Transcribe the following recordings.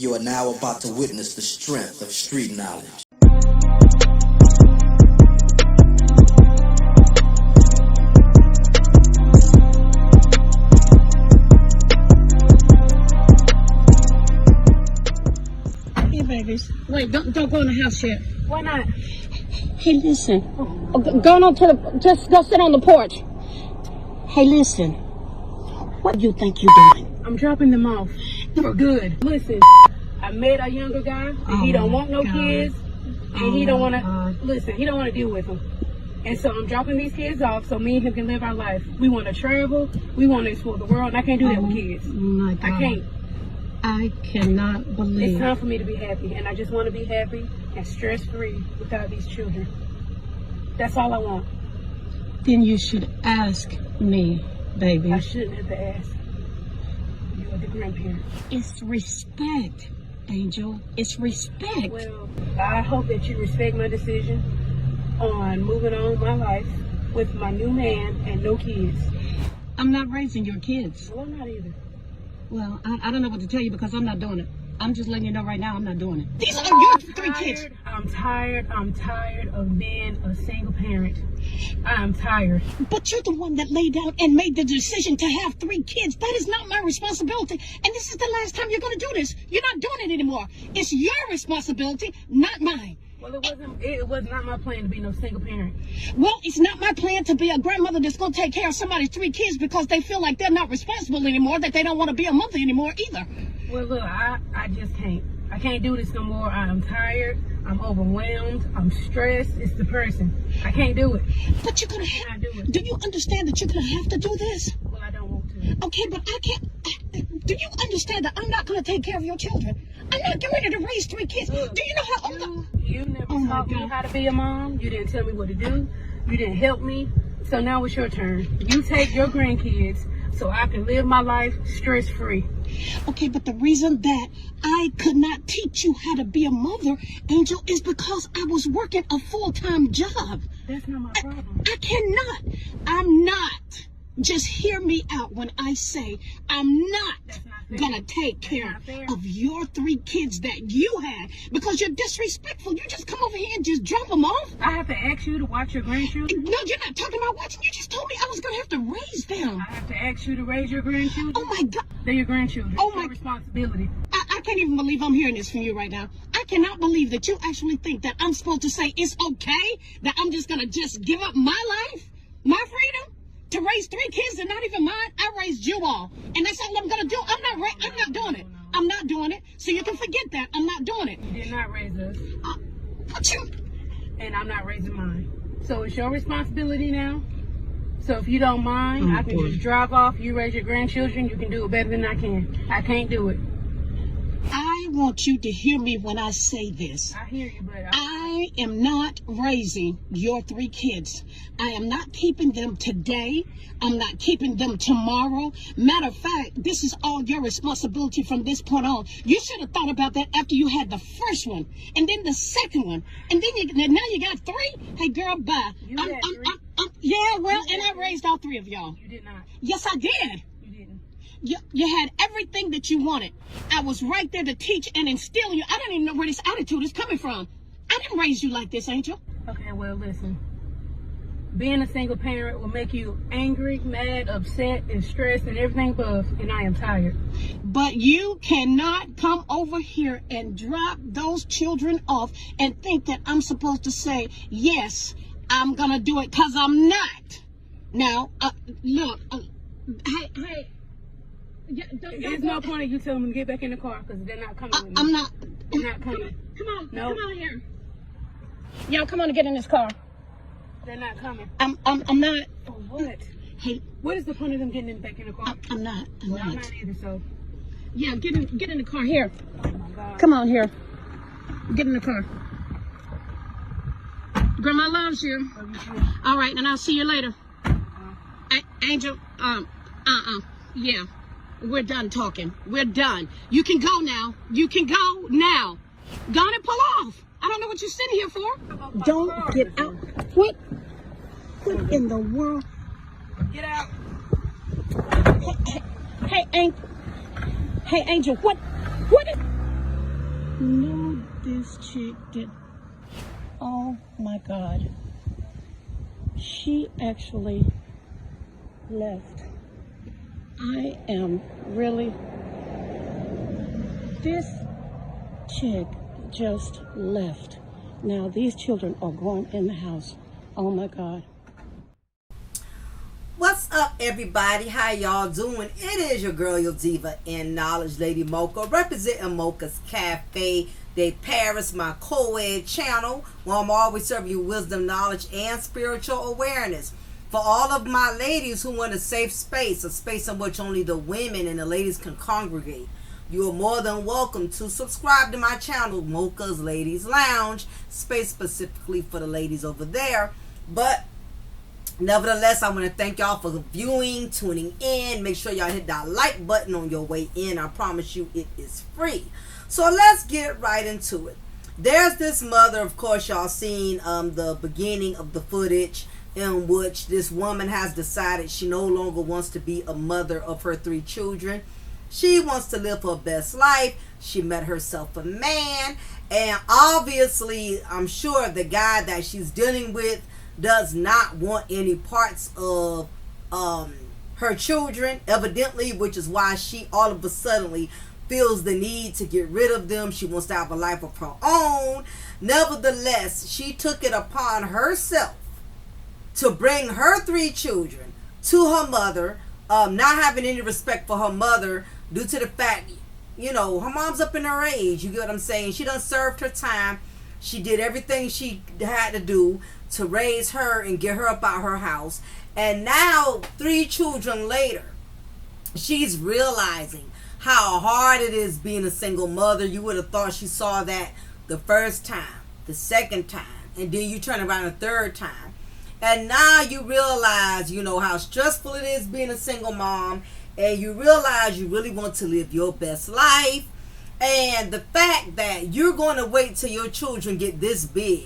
You are now about to witness the strength of street knowledge. Hey, babies. Wait, don't go in the house yet. Why not? Hey, listen. Go on to the, just go sit on the porch. Hey, listen. What do you think you're doing? I'm dropping them off for good. Listen, I met a younger guy, and he don't want no kids, and he don't want to, listen, he don't want to deal with them. And so I'm dropping these kids off so me and him can live our life. We want to travel, we want to explore the world, and I can't do that with kids. My God. I can't. I cannot believe. It's time for me to be happy, and I just want to be happy and stress-free without these children. That's all I want. Then you should ask me, baby. I shouldn't have to ask. You are the grandparent. It's respect, Angel. It's respect. Well, I hope that you respect my decision on moving on with my life with my new man and no kids. I'm not raising your kids. Well, I'm not either. Well, I don't know what to tell you because I'm not doing it. I'm just letting you know right now I'm not doing it. These are your three kids. I'm tired of being a single parent. I'm tired. But you're the one that laid down and made the decision to have 3 kids. That is not my responsibility. And this is the last time you're going to do this. You're not doing it anymore. It's your responsibility, not mine. Well, it was not my plan to be no single parent. Well, it's not my plan to be a grandmother that's going to take care of somebody's 3 kids because they feel like they're not responsible anymore, that they don't want to be a mother anymore either. Well, look, I just can't. I can't do this no more. I'm tired. I'm overwhelmed. I'm stressed. It's the person. I can't do it. But you're going to have to do it. Do you understand that you're going to have to do this? Well, I don't want to. Okay, but I can't. Do you understand that I'm not going to take care of your children? I'm not getting ready to raise 3 kids. Look, do you know how old You never taught me how to be a mom. You didn't tell me what to do. You didn't help me. So now it's your turn. You take your grandkids so I can live my life stress-free. Okay, but the reason that I could not teach you how to be a mother, Angel, is because I was working a full-time job. That's not my problem. I cannot. I'm not. Just hear me out when I say I'm not gonna take care of your 3 kids that you had because you're disrespectful. You just come over here and just drop them off. I have to ask you to watch your grandchildren? No, you're not talking about watching. You just told me I was gonna have to raise them. I have to ask you to raise your grandchildren? Oh my God. They're your grandchildren. Oh it's my your responsibility. I can't even believe I'm hearing this from you right now. I cannot believe that you actually think that I'm supposed to say it's okay that I'm just gonna just give up my life, my freedom, to raise 3 kids and not even mine. I raised you all, and that's all I'm gonna do. I'm not doing it. I'm not doing it. So you can forget that. I'm not doing it. You did not raise us. But you. And I'm not raising mine. So it's your responsibility now. So if you don't mind, I can just drive off. You raise your grandchildren. You can do it better than I can. I can't do it. I want you to hear me when I say this. I hear you, but I am not raising your 3 kids. I am not keeping them today. I'm not keeping them tomorrow. Matter of fact, this is all your responsibility from this point on. You should have thought about that after you had the first one, and then the second one, and then now you got 3. Hey, girl, bye. Yeah, well, and I raised all 3 of y'all. You did not. Yes, I did. You had everything that you wanted. I was right there to teach and instill you. I don't even know where this attitude is coming from. I didn't raise you like this, Angel. Okay, well, listen. Being a single parent will make you angry, mad, upset, and stressed, and everything above, and I am tired. But you cannot come over here and drop those children off and think that I'm supposed to say, yes, I'm going to do it, because I'm not. Now, look, hey. Yeah, There's no point in you telling them to get back in the car because they're not coming with me. I'm not. They're not coming. Come on. No. Come on here. Y'all, come on and get in this car. They're not coming. I'm not. For what? Hey. What is the point of them getting back in the car? I'm not. I'm not either, so. Yeah, get in the car here. Oh my God. Come on here. Get in the car. Grandma loves you. All right, and I'll see you later. Angel, yeah. We're done talking. We're done. You can go now. You can go now. Go on and pull off. I don't know what you're sitting here for. Don't get out. What in the world? Get out. Hey, Angel. What? No, this chick did. Oh my God. She actually left. I am really. This chick just left. Now these children are going in the house. Oh my God. What's up, everybody? How y'all doing? It is your girl, your diva in knowledge, Lady Mocha, representing Mocha's Cafe de Paris, my co-ed channel, where I'm always serving you wisdom, knowledge, and spiritual awareness. For all of my ladies who want a safe space, a space in which only the women and the ladies can congregate, you are more than welcome to subscribe to my channel, Mocha's Ladies Lounge, space specifically for the ladies over there. But nevertheless, I want to thank y'all for viewing, tuning in. Make sure y'all hit that like button on your way in. I promise you it is free. So let's get right into it. There's this mother, of course, y'all seen the beginning of the footage in which this woman has decided she no longer wants to be a mother of her 3 children. She wants to live her best life. She met herself a man, and obviously I'm sure the guy that she's dealing with does not want any parts of her children, evidently, which is why she all of a sudden feels the need to get rid of them. She wants to have a life of her own. Nevertheless, she took it upon herself to bring her 3 children to her mother, not having any respect for her mother due to the fact, you know, her mom's up in her age. You get what I'm saying? She done served her time. She did everything she had to do to raise her and get her up out her house. And now, 3 children later, she's realizing how hard it is being a single mother. You would have thought she saw that the first time, the second time, and then you turn around a third time. And now you realize, you know, how stressful it is being a single mom, and you realize you really want to live your best life. And the fact that you're going to wait till your children get this big,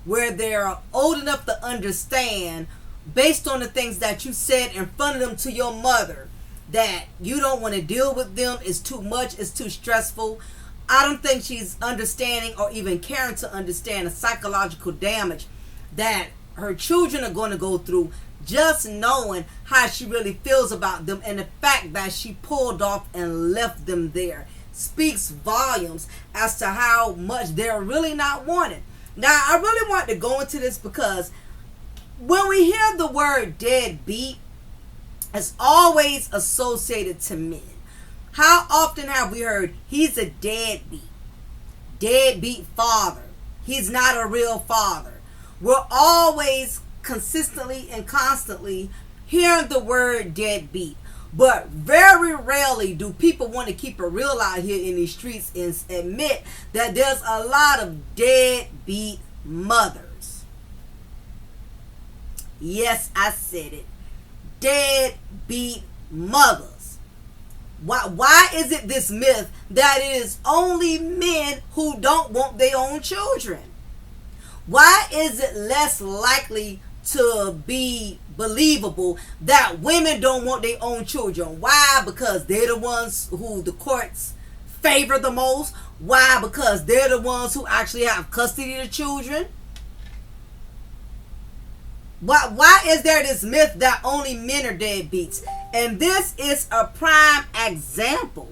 where they're old enough to understand, based on the things that you said in front of them to your mother, that you don't want to deal with them, it's too much, it's too stressful. I don't think she's understanding or even caring to understand the psychological damage that her children are going to go through, just knowing how she really feels about them. And the fact that she pulled off and left them there speaks volumes as to how much they're really not wanted. Now, I really want to go into this because when we hear the word deadbeat, it's always associated to men. How often have we heard, he's a deadbeat, deadbeat father, he's not a real father? We're always consistently and constantly hearing the word deadbeat. But very rarely do people want to keep it real out here in these streets and admit that there's a lot of deadbeat mothers. Yes, I said it. Deadbeat mothers. Why is it this myth that it is only men who don't want their own children? Why is it less likely to be believable that women don't want their own children? Why? Because they're the ones who the courts favor the most. Why? Because they're the ones who actually have custody of the children. Why is there this myth that only men are deadbeats? And this is a prime example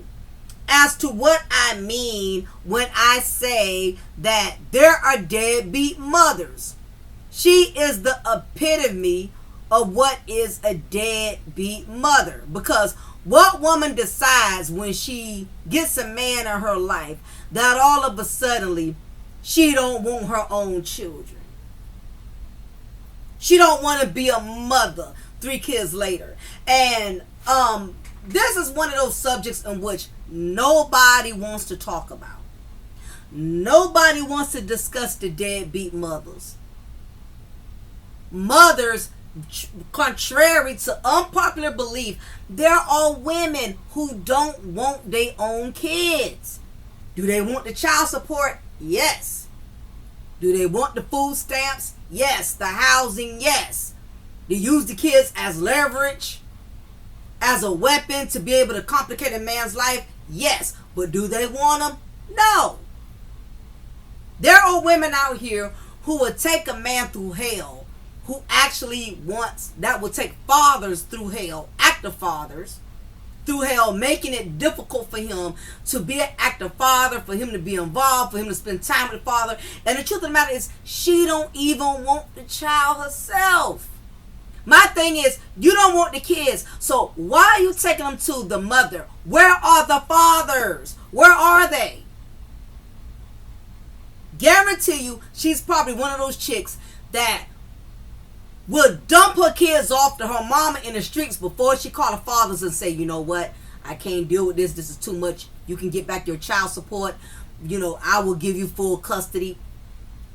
as to what I mean when I say that there are deadbeat mothers. She is the epitome of what is a deadbeat mother. Because what woman decides when she gets a man in her life that all of a sudden she don't want her own children? She don't want to be a mother 3 kids later. And this is one of those subjects in which nobody wants to talk about. Nobody wants to discuss the deadbeat mothers. Mothers, contrary to unpopular belief, there are women who don't want their own kids. Do they want the child support? Yes. Do they want the food stamps? Yes. The housing? Yes. They use the kids as leverage, as a weapon to be able to complicate a man's life? Yes. But do they want them? No. There are women out here who would take a man through hell, who actually that will take fathers through hell, active fathers through hell, making it difficult for him to be an active father, for him to be involved, for him to spend time with the father. And the truth of the matter is, she don't even want the child herself. My thing is, you don't want the kids, so why are you taking them to the mother? Where are the fathers? Where are they? Guarantee you, she's probably one of those chicks that would dump her kids off to her mama in the streets before she called her fathers and say, you know what, I can't deal with this. This is too much. You can get back your child support. You know, I will give you full custody.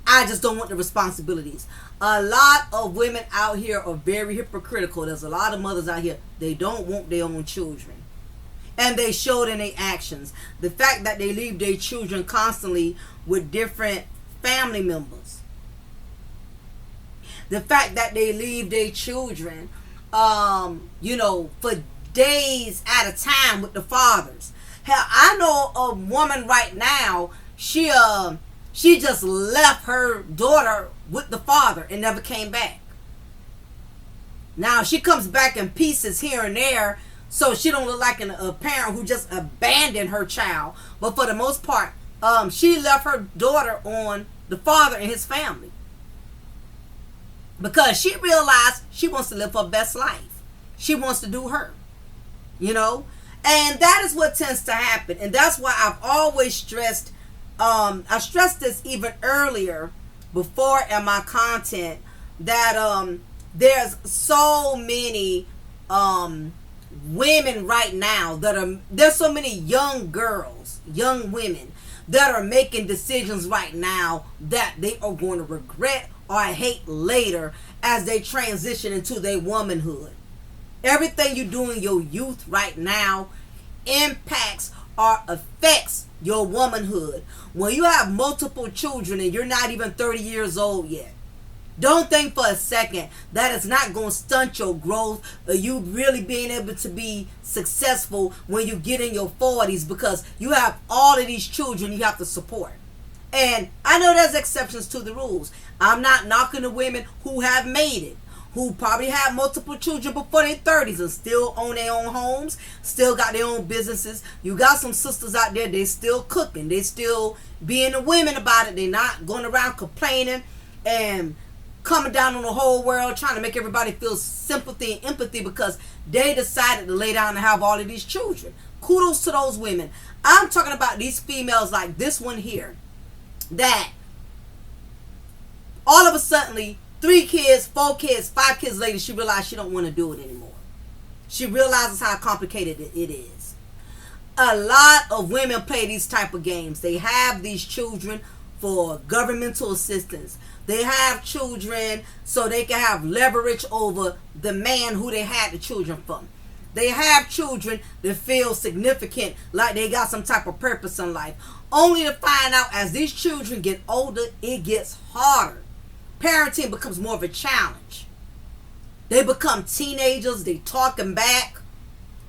I just don't want the responsibilities. A lot of women out here are very hypocritical. There's a lot of mothers out here, they don't want their own children. And they show it in their actions. The fact that they leave their children constantly with different family members. The fact that they leave their children, for days at a time with the fathers. Hell, I know a woman right now, she just left her daughter with the father and never came back. Now, she comes back in pieces here and there, so she don't look like a parent who just abandoned her child. But for the most part, she left her daughter on the father and his family. Because she realized she wants to live her best life. She wants to do her. You know? And that is what tends to happen. And that's why I've always stressed, I stressed this even earlier before in my content, that there's so many women right now there's so many young girls, young women that are making decisions right now that they are going to regret or hate later as they transition into their womanhood. Everything you do in your youth right now impacts or affects your womanhood. When you have multiple children and you're not even 30 years old yet, don't think for a second that it's not going to stunt your growth or you really being able to be successful when you get in your 40s, because you have all of these children you have to support. And I know there's exceptions to the rules. I'm not knocking the women who have made it, who probably had multiple children before their 30s and still own their own homes, still got their own businesses. You got some sisters out there, they still cooking, they still being the women about it. They're not going around complaining and coming down on the whole world trying to make everybody feel sympathy and empathy because they decided to lay down and have all of these children. Kudos to those women. I'm talking about these females like this one here, that all of a sudden 3 kids, 4 kids, 5 kids later, she realized she don't want to do it anymore. She realizes how complicated it is. A lot of women play these type of games. They have these children for governmental assistance. They have children so they can have leverage over the man who they had the children from. They have children that feel significant, like they got some type of purpose in life, only to find out as these children get older, it gets harder. Parenting becomes more of a challenge. They become teenagers. They talking back.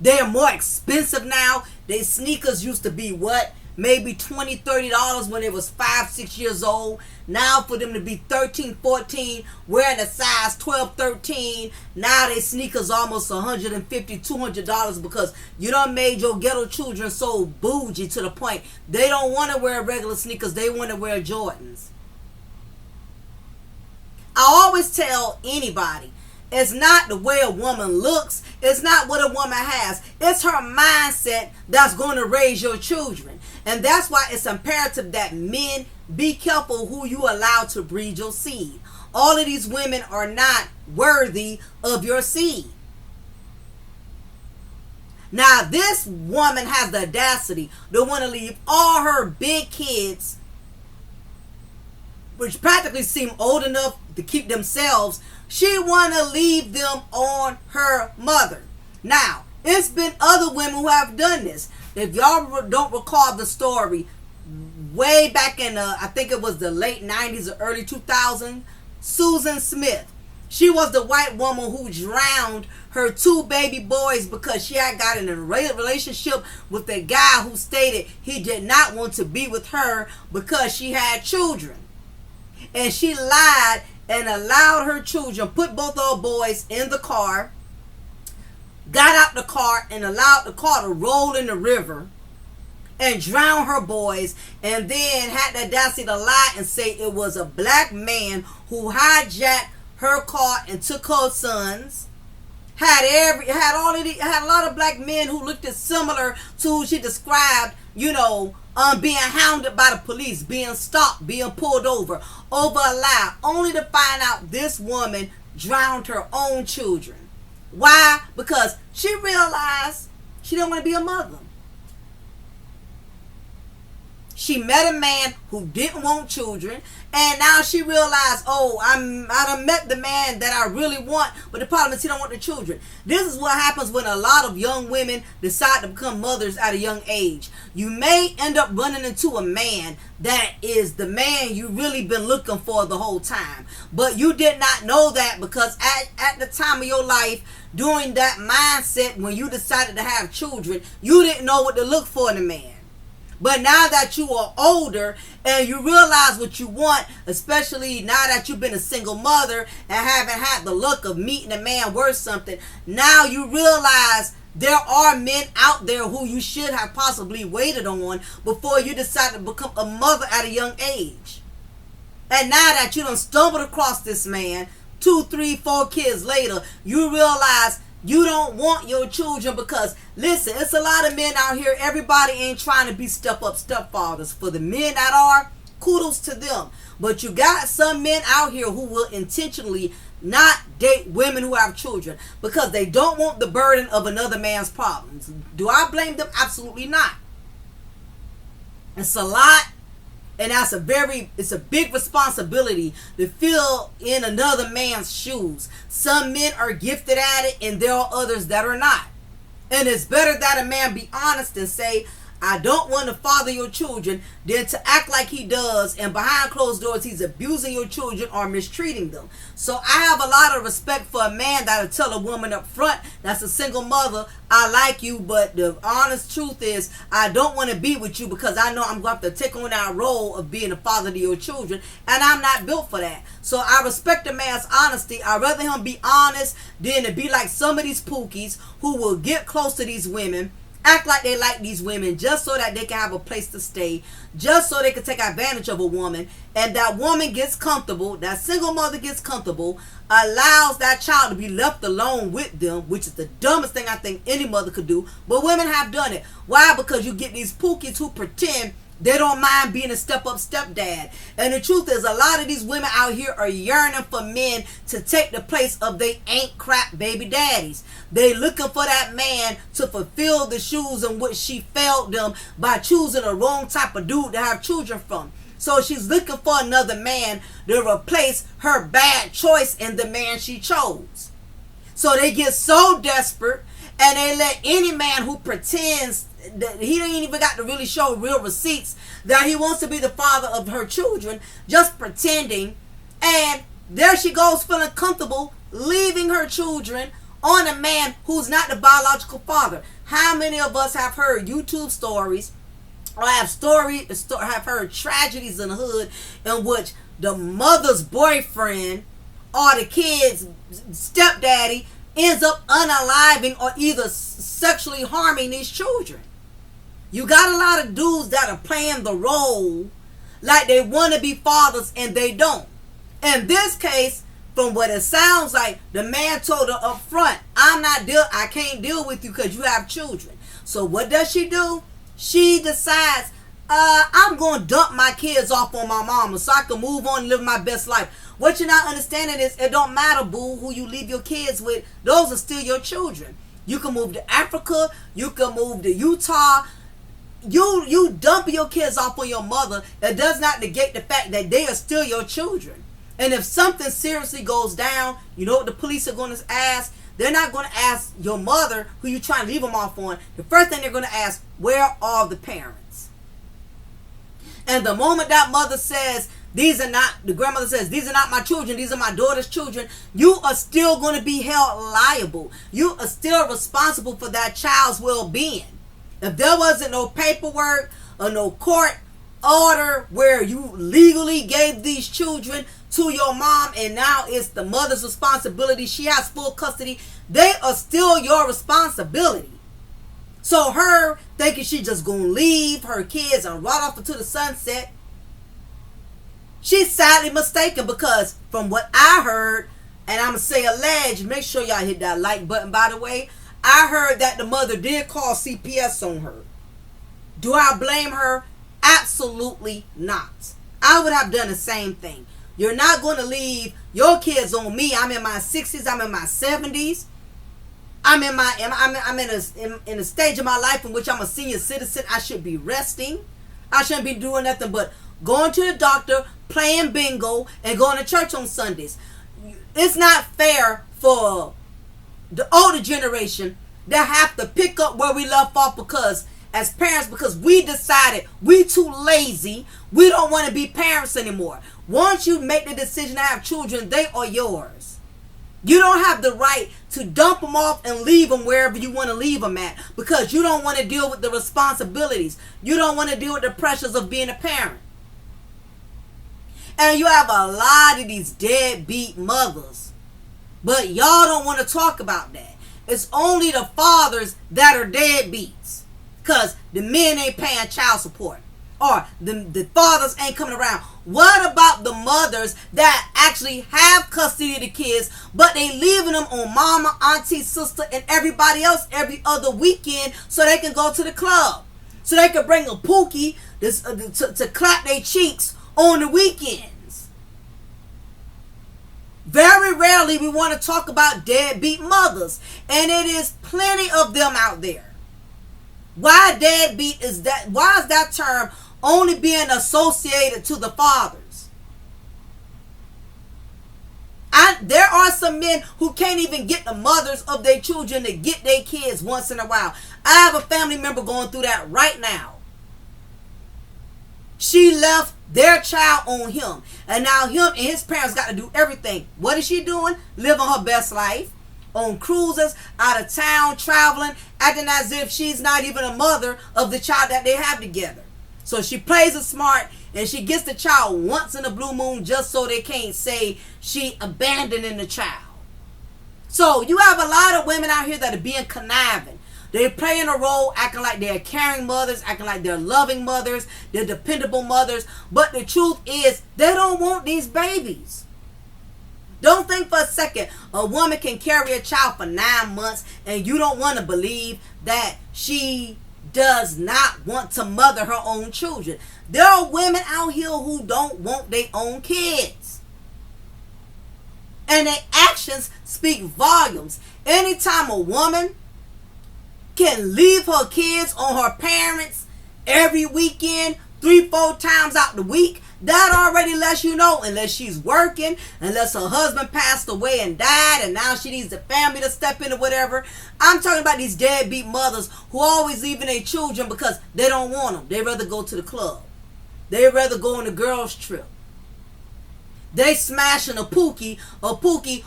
They're more expensive now. Their sneakers used to be what? Maybe $20, $30 when they was 5, 6 years old. Now for them to be 13, 14, wearing a size 12, 13, now their sneakers almost $150, $200 because you done made your ghetto children so bougie to the point they don't want to wear regular sneakers. They want to wear Jordans. I always tell anybody, it's not the way a woman looks. It's not what a woman has. It's her mindset that's going to raise your children. And that's why it's imperative that men be careful who you allow to breed your seed. All of these women are not worthy of your seed. Now, this woman has the audacity to want to leave all her big kids, which practically seem old enough to keep themselves. She want to leave them on her mother. Now, it's been other women who have done this. If y'all don't recall the story, way back in I think it was the late 90s or early 2000s, Susan Smith. She was the white woman who drowned her 2 baby boys because she had got in a relationship with a guy who stated he did not want to be with her because she had children. And she lied and allowed her children, put both of her boys in the car, got out the car and allowed the car to roll in the river and drown her boys, and then had the audacity to lie and say it was a black man who hijacked her car and took her sons. Had a lot of black men who looked as similar to who she described, being hounded by the police, being stopped, being pulled over a lie, only to find out this woman drowned her own children. Why? Because she realized she didn't want to be a mother. She met a man who didn't want children, and now she realized, I done met the man that I really want, but the problem is he don't want the children. This is what happens when a lot of young women decide to become mothers at a young age. You may end up running into a man that is the man you really been looking for the whole time, but you did not know that because at the time of your life, during that mindset when you decided to have children, you didn't know what to look for in a man. But now that you are older and you realize what you want, especially now that you've been a single mother and haven't had the luck of meeting a man worth something, now you realize there are men out there who you should have possibly waited on before you decide to become a mother at a young age. And now that you done stumbled across this man, 2, 3, 4 kids later, you realize you don't want your children because, listen, it's a lot of men out here. Everybody ain't trying to be step-up stepfathers. For the men that are, kudos to them. But you got some men out here who will intentionally not date women who have children because they don't want the burden of another man's problems. Do I blame them? Absolutely not. It's a lot. And it's a big responsibility to fill in another man's shoes. Some men are gifted at it and there are others that are not. And it's better that a man be honest and say, I don't want to father your children, than to act like he does and behind closed doors he's abusing your children or mistreating them. So I have a lot of respect for a man that'll tell a woman up front that's a single mother, I like you, but the honest truth is I don't want to be with you because I know I'm going to have to take on that role of being a father to your children, and I'm not built for that. So I respect a man's honesty. I'd rather him be honest than to be like some of these pookies who will get close to these women, act like they like these women just so that they can have a place to stay, just so they can take advantage of a woman, and that woman gets comfortable, that single mother gets comfortable, allows that child to be left alone with them, which is the dumbest thing I think any mother could do, but women have done it. Why? Because you get these pookies who pretend they don't mind being a step-up stepdad. And the truth is, a lot of these women out here are yearning for men to take the place of they ain't crap baby daddies. They looking for that man to fulfill the shoes in which she failed them by choosing the wrong type of dude to have children from. So she's looking for another man to replace her bad choice in the man she chose. So they get so desperate and they let any man who pretends that he ain't even got to really show real receipts that he wants to be the father of her children, just pretending, and there she goes feeling comfortable leaving her children on a man who's not the biological father. How many of us have heard YouTube stories or have heard tragedies in the hood in which the mother's boyfriend or the kid's stepdaddy ends up unaliving or either sexually harming these children? You got a lot of dudes that are playing the role like they want to be fathers and they don't. In this case, from what it sounds like, the man told her up front, I can't deal with you because you have children. So what does she do? She decides, I'm going to dump my kids off on my mama so I can move on and live my best life. What you're not understanding is it don't matter, boo, who you leave your kids with. Those are still your children. You can move to Africa. You can move to Utah. You dump your kids off on your mother. It does not negate the fact that they are still your children. And if something seriously goes down, you know what the police are going to ask? They're not going to ask your mother who you trying to leave them off on. The first thing they're going to ask, where are the parents? And the moment that mother says, these are not, the grandmother says, these are not my children, these are my daughter's children, you are still going to be held liable. You are still responsible for that child's well-being. If there wasn't no paperwork or no court order where you legally gave these children to your mom and now it's the mother's responsibility, she has full custody, they are still your responsibility. So her thinking she just gonna leave her kids and run off into the sunset, she's sadly mistaken, because from what I heard, and I'm gonna say alleged, make sure y'all hit that like button by the way, I heard that the mother did call CPS on her. Do I blame her? Absolutely not. I would have done the same thing. You're not going to leave your kids on me. I'm in my 60s. I'm in my 70s. I'm in a stage of my life in which I'm a senior citizen. I should be resting. I shouldn't be doing nothing but going to the doctor, playing bingo, and going to church on Sundays. It's not fair for the older generation to have to pick up where we left off because as parents, because we decided we too lazy, we don't want to be parents anymore. Once you make the decision to have children, they are yours. You don't have the right to dump them off and leave them wherever you want to leave them at because you don't want to deal with the responsibilities. You don't want to deal with the pressures of being a parent. And you have a lot of these deadbeat mothers, but y'all don't want to talk about that. It's only the fathers that are deadbeats because the men ain't paying child support or the fathers ain't coming around. What about the mothers that actually have custody of the kids, but they leaving them on mama, auntie, sister, and everybody else every other weekend so they can go to the club, so they can bring a pookie to clap their cheeks on the weekends? Very rarely we want to talk about deadbeat mothers, and it is plenty of them out there. Why deadbeat is that? Why is that term only being associated to the fathers? There are some men who can't even get the mothers of their children to get their kids once in a while. I have a family member going through that right now. She left their child on him, and now him and his parents got to do everything. What is she doing? Living her best life on cruises, out of town, traveling, acting as if she's not even a mother of the child that they have together. So she plays it smart and she gets the child once in a blue moon just so they can't say she abandoning the child. So you have a lot of women out here that are being conniving. They're playing a role, acting like they're caring mothers, acting like they're loving mothers, they're dependable mothers. But the truth is, they don't want these babies. Don't think for a second a woman can carry a child for 9 months and you don't want to believe that she does not want to mother her own children. There are women out here who don't want their own kids. And their actions speak volumes. Anytime a woman can leave her kids on her parents every weekend, 3-4 times out the week, that already lets you know, unless she's working, unless her husband passed away and died and now she needs the family to step in or whatever. I'm talking about these deadbeat mothers who always leaving their children because they don't want them. They rather go to the club. They rather go on a girls trip. They smashing a pookie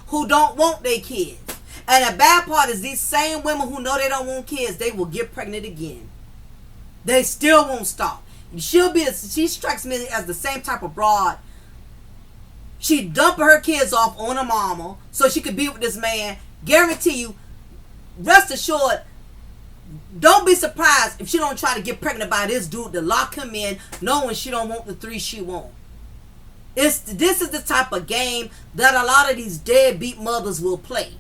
who don't want their kids. And the bad part is these same women who know they don't want kids, they will get pregnant again. They still won't stop. She strikes me as the same type of broad. She dumping her kids off on her mama so she could be with this man. Guarantee you, rest assured, don't be surprised if she don't try to get pregnant by this dude to lock him in, knowing she don't want the 3 she want. This is the type of game that a lot of these deadbeat mothers will play.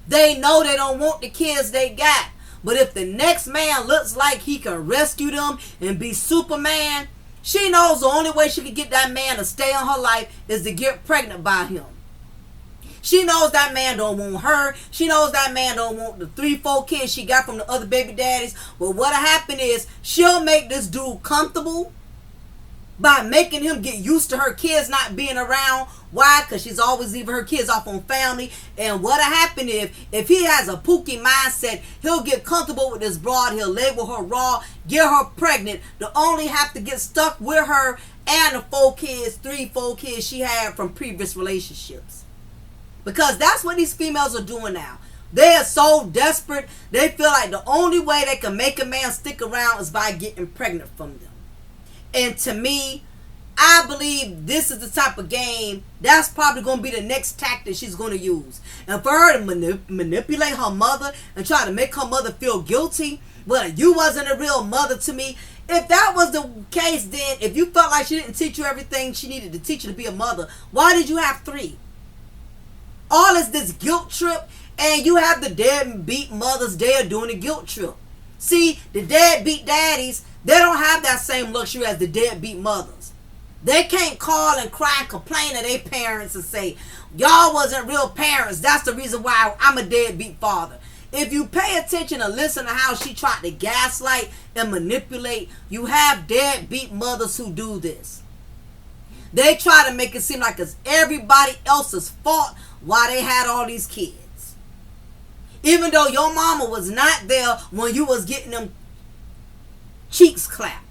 They know they don't want the kids they got. But if the next man looks like he can rescue them and be Superman, she knows the only way she can get that man to stay in her life is to get pregnant by him. She knows that man don't want her. She knows that man don't want the 3-4 kids she got from the other baby daddies. But what'll happen is she'll make this dude comfortable by making him get used to her kids not being around. Why? Because she's always leaving her kids off on family. And what'll happen if he has a pookie mindset, he'll get comfortable with this broad, he'll label her raw, get her pregnant, to only have to get stuck with her and the 4 kids she had from previous relationships. Because that's what these females are doing now. They are so desperate, they feel like the only way they can make a man stick around is by getting pregnant from them. And to me, I believe this is the type of game that's probably going to be the next tactic she's going to use. And for her to manipulate her mother and try to make her mother feel guilty, well, you wasn't a real mother to me. If that was the case, then if you felt like she didn't teach you everything she needed to teach you to be a mother, why did you have 3? All is this guilt trip, and you have the deadbeat mothers there doing the guilt trip. See, the deadbeat daddies, they don't have that same luxury as the deadbeat mothers. They can't call and cry and complain to their parents and say, y'all wasn't real parents. That's the reason why I'm a deadbeat father. If you pay attention and listen to how she tried to gaslight and manipulate, you have deadbeat mothers who do this. They try to make it seem like it's everybody else's fault why they had all these kids. Even though your mama was not there when you was getting them cheeks clapped.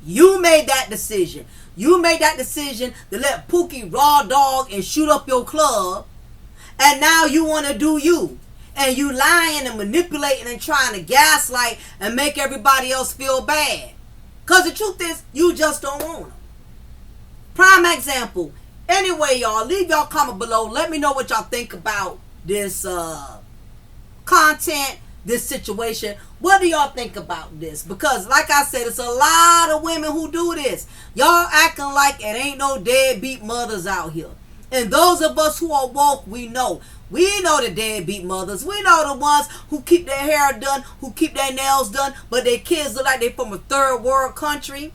You made that decision. You made that decision to let Pookie raw dog and shoot up your club. And now you want to do you. And you lying and manipulating and trying to gaslight and make everybody else feel bad. Because the truth is, you just don't want them. Prime example. Anyway, y'all, leave y'all comment below. Let me know what y'all think about this content, this situation. What do y'all think about this? Because like I said, it's a lot of women who do this. Y'all acting like it ain't no deadbeat mothers out here. And those of us who are woke, we know. We know the deadbeat mothers. We know the ones who keep their hair done, who keep their nails done, but their kids look like they from a third world country.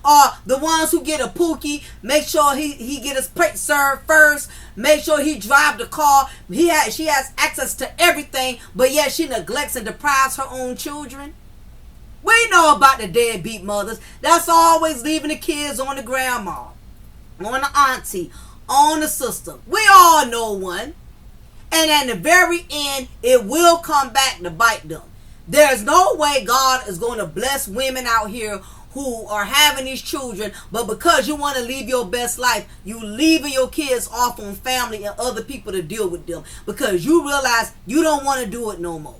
Or the ones who get a Pookie, make sure he get his plate served first. Make sure he drive the car. She has access to everything, but yet she neglects and deprives her own children. We know about the deadbeat mothers. That's always leaving the kids on the grandma, on the auntie, on the sister. We all know one. And at the very end, it will come back to bite them. There's no way God is going to bless women out here who are having these children, but because you want to live your best life, you leaving your kids off on family and other people to deal with them because you realize you don't want to do it no more.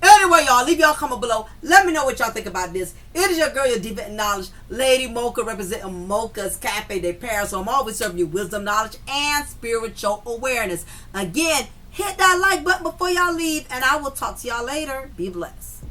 Anyway, y'all, leave y'all comment below. Let me know what y'all think about this. It is your girl, your diva in knowledge, Lady Mocha, representing Mocha's Cafe de Paris. So I'm always serving you wisdom, knowledge, and spiritual awareness. Again, hit that like button before y'all leave, and I will talk to y'all later. Be blessed.